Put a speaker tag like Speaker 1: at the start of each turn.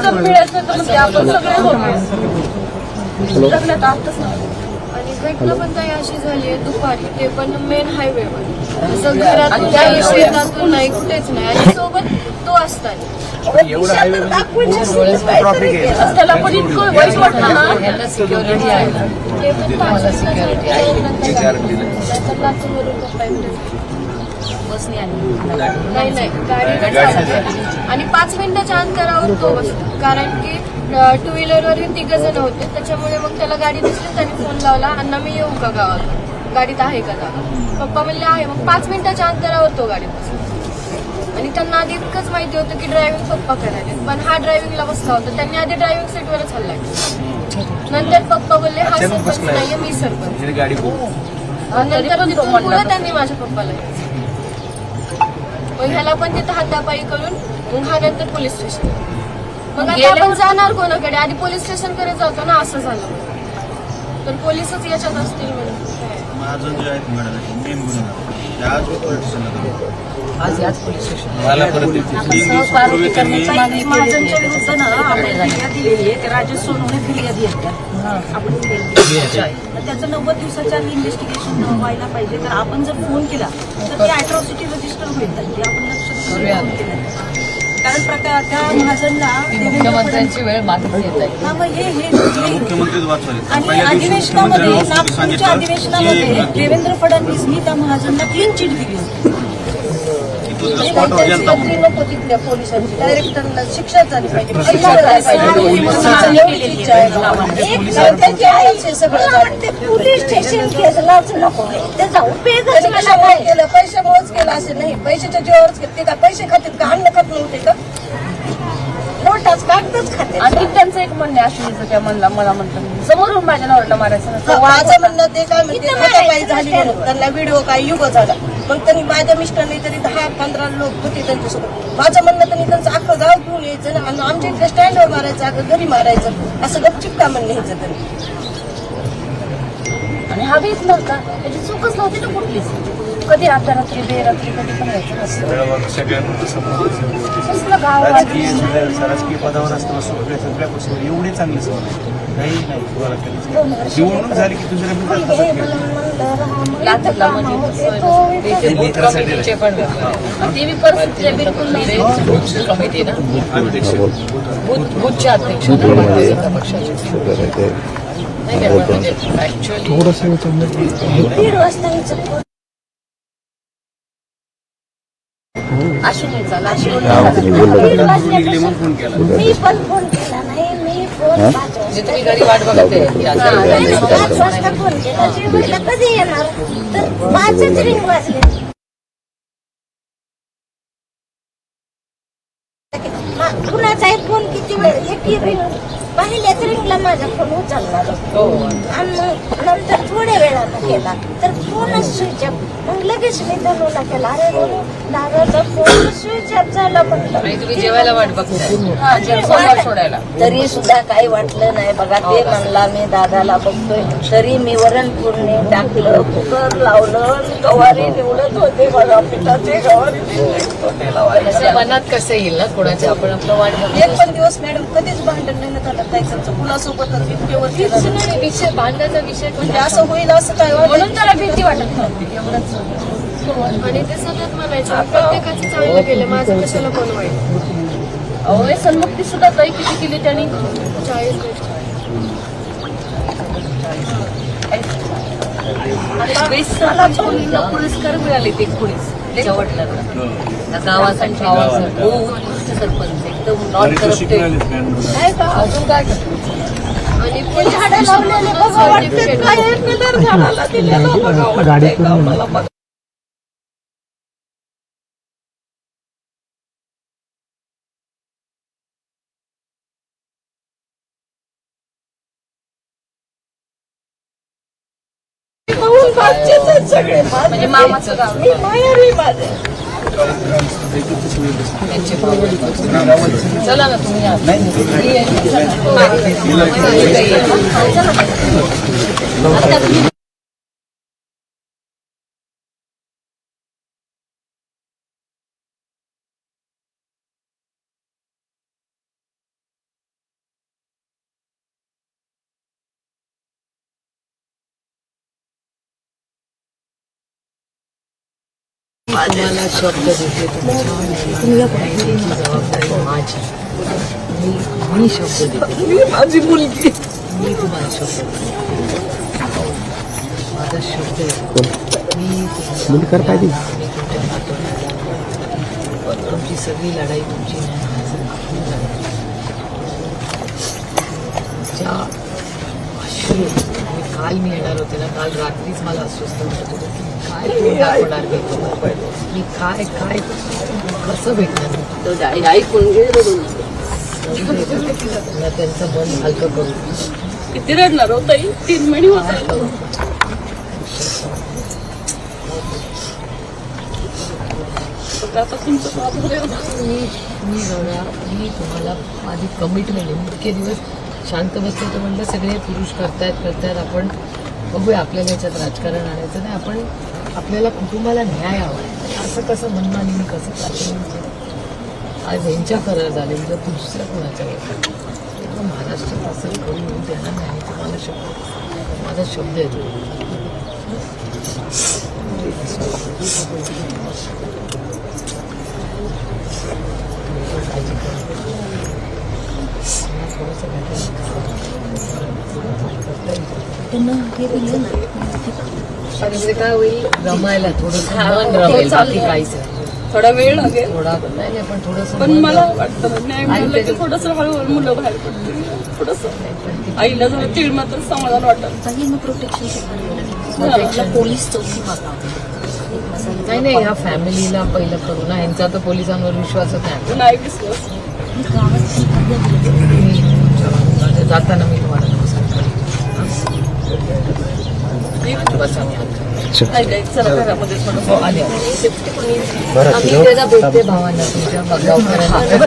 Speaker 1: जर मिळायचं तर मग आपण सगळे होतो लग्नात आताच नाही.
Speaker 2: आणि घटना पण काही अशी झाली आहे दुपारी, ते पण मेन हायवेवर, असं घरातून नाही शेतातून नाही कुठेच नाही, आणि सोबत तो असताना
Speaker 1: त्याला पण इतकं वाईट वाटलं ना.
Speaker 3: सिक्युरिटी आहे ना,
Speaker 2: ते पण
Speaker 3: मला सिक्युरिटी आहे.
Speaker 1: बसने
Speaker 2: नाही गाडी आणि 5 मिनिटाच्या अंतरावर तो बसला, कारण की टू व्हीलरवर तिघ जण होते, त्याच्यामुळे मग त्याला गाडी दिसली, त्याने फोन लावला, अण्णा मी येऊ का गावात, गाडीत आहे का जागा. पप्पा म्हणले आहे. मग 5 मिनिटाच्या अंतरावर तो गाडीत बसला, आणि त्यांना आधी इतकंच माहिती होतं की ड्रायव्हिंग पप्पा करायला, पण हा ड्रायव्हिंगला बसला होता. त्यांनी आधी ड्रायव्हिंग सीटवरच हल्ला केला. नंतर पप्पा बोलले हा सरपंच नाहीये, मी सरपंच. नंतर तिथून पुढे त्यांनी माझ्या पप्पाला घ्यायचं. मग ह्याला पण तिथं हातापायी करून मग हा नंतर पोलीस स्टेशन. मग आता आपण जाणार कोणाकडे, आधी पोलीस स्टेशन कडे जातो ना, असं झालं. तर पोलीसच याच्यात असतील म्हणून.
Speaker 4: अजून जे आहेत मेन गुन्हा
Speaker 3: आज याच पोलीस स्टेशन
Speaker 1: महाजनच्या विरुद्ध ना आपण फिर्याद दिलेली आहे. राजेश सोनवणे फिर्याद येतात आपण त्याचं 90 दिवसाच्या इन्व्हेस्टिगेशन व्हायला पाहिजे. तर आपण जर फोन केला तर ती अॅट्रॉसिटी रजिस्टर होईल, की आपण लक्ष फोन केलं. कारण त्या महाजनला
Speaker 3: मुख्यमंत्र्यांची वेळ मात्र येत आहे.
Speaker 2: मग हे
Speaker 4: मुख्यमंत्रीच वाचवले.
Speaker 2: आणि अधिवेशनामध्ये, नागपूरच्या अधिवेशनामध्ये देवेंद्र फडणवीसनी त्या महाजनला क्लीन चिट दिली होती. नको तिथल्या पोलिसांची, डायरेक्टरला शिक्षा झाली पाहिजे. पोलीस स्टेशन केसलाच नको, त्याचा उपयोग केला, पैशामुळेच केला असेल. नाही, पैशाच्या जीवावरच केलं. ते का पैसे खातील का, अन्न खात नव्हते का, नोटाच कागदच खाते.
Speaker 1: आणि त्यांचं एक म्हणणे अश्विनीचं काय म्हणला, मला म्हणतात समोरून माझ्या नवऱ्याला मारायचं.
Speaker 2: माझं म्हणणं ते काय म्हणते, हातापायी झाली म्हणून त्यांना व्हिडिओ काय युग झाला. मग त्यांनी माझ्या मिस्टरने तरी 10-15 लोक होते त्यांच्यासोबत. माझं म्हणणं त्यांनी त्यांचं अख्खं गाव घेऊन यायचं आणि आमच्या इथल्या स्टँडवर मारायचं, अगं घरी मारायचं, असं गपचिप का म्हणणं ह्याचं तरी.
Speaker 1: आणि हा बीच नव्हता, त्याची चूकच नव्हती ना कुठलीच. कधी अर्धरात्री बेरात्री कधी पण यायचं कसलं गाव
Speaker 4: राजकीय पदावर असताना सगळ्या गोष्टी एवढे चांगले सवय नाही तुम्हाला कधी निवडणूक झाली की दुसऱ्या
Speaker 1: लातूरला म्हणजे ते बी परिस्थिती बिलकुल नाही.
Speaker 3: कमिटी ना, बूथच्या अध्यक्ष पक्षाचे
Speaker 1: अश्विनीचा
Speaker 2: मी पण फोन केला नाही. मी फोन
Speaker 3: तुम्ही घरी वाट बघत
Speaker 2: फोन केला, म्हटलं कधी येणार, तर 5च रिंग वाजले. कुणाचाही फोन किती वेळ, एक रिंग पहिल्याच रिंगला माझा फोन उचलला, आणि नंतर थोड्या वेळानं केला तर फोनच स्विच ऑफ. मग लगेच मी धनूला केला, अरे दादाचा फोन स्विच ऑफ झाला म्हटलं.
Speaker 3: तुम्ही जेवायला वाट बघताय सोडायला,
Speaker 2: तरी सुद्धा काही वाटलं नाही बघा. ते म्हणला मी दादाला बघतोय, तरी मी वरण फोडणी टाकलं, कुकर लावलं, गवारी निवडत होते, मला पिठाचे गवारी
Speaker 3: मनात कसं येईल ना कोणाच्या, आपण आपलं वाट बघतो.
Speaker 2: एक पण दिवस मॅडम कधीच भांडण नाही झालं ताईचं मुलासोबतच इतके
Speaker 1: विषय भांडण्याचा विषय
Speaker 2: म्हणजे असं होईल असं काय
Speaker 1: म्हणून त्याला भीती वाटत नव्हती एवढंच.
Speaker 2: आणि ते सतत म्हणायचं प्रत्येकाचं चांगलं केलं, माझं कशाला कोण वाईट.
Speaker 1: अहो सन्मुक्ती सुद्धा काही किती केली त्यांनी,
Speaker 2: 40
Speaker 1: आता 20 सालाच्या मुलींना पुरस्कार मिळाले. ते पोलीस शेवटला गावासाठी उत्कृष्ट सरपंच, एकदम नॉन करप्टेड. अजून काय
Speaker 2: आणि झाडं लावलेले बघा, वाटतं काय कलर झाडाला दिलेला बघा, वाटतंय का मला. सगळे
Speaker 1: म्हणजे मामाचं गाव.
Speaker 2: मी माहेरी माझे.
Speaker 3: चला ना तुम्ही
Speaker 1: आता
Speaker 3: तुम्हाला शब्द देते तुमची जबाबदारी माझी. मी शब्द देते माझी मुलगी. मी तुम्हाला शब्द देते. माझा शब्द आहे. मी तुमच्या पण तुमची सगळी लढाई तुमची काल मी येणार होते ना, काल रात्रीच मला अस्वस्थ होत होतं की काय होणार भेटतो मी काय काय कसं भेटणार मला त्यांचं मन हलकं करू.
Speaker 1: किती रडणार होता 3 महिने होता. आता तुमचं
Speaker 3: मी तुम्हाला माझी कमिटमेंट आहे. इतके दिवस शांत बसले तर म्हणलं सगळे पुरुष करतायत आपण बघूया आपल्याला याच्यात राजकारण आणायचं नाही. आपण आपल्याला कुटुंबाला न्याय हवा. असं कसं मनमानी मी कसं चालतं. आज यांच्या करार झाले उद्या दुसऱ्या कोणाच्या वेळेला महाराष्ट्रात असं करून येऊन देणार नाही. तुम्हाला शब्द माझा शब्द येतो. आणि काय होईल रमायला थोडंसं मन रमेल बाकी काहीच नाही.
Speaker 1: थोडा वेळ लागेल
Speaker 3: थोडा नाही पण थोडंसं
Speaker 1: पण
Speaker 3: मन
Speaker 1: मला
Speaker 3: रमेल.
Speaker 1: वाटतं न्याय मिळालं की थोडंसं हळूहळू मुलं बाहेर पडतील. थोडंसं आईला जरा तीळ मात्र समाधान वाटत.
Speaker 3: Protection.
Speaker 1: पोलीस चौकी
Speaker 3: नाही नाही ह्या फॅमिलीला पहिलं करू ना. यांचा तर पोलिसांवर विश्वासच नाही.
Speaker 1: नाही विश्वास.
Speaker 3: मी जाताना मी तुम्हाला नमस्कार करेन. बसा मी आलो.
Speaker 1: नाही चला घरामध्ये थोडं
Speaker 3: हो आले आम्ही त्याला भेटते भावांना तुमच्या गावकऱ्यांना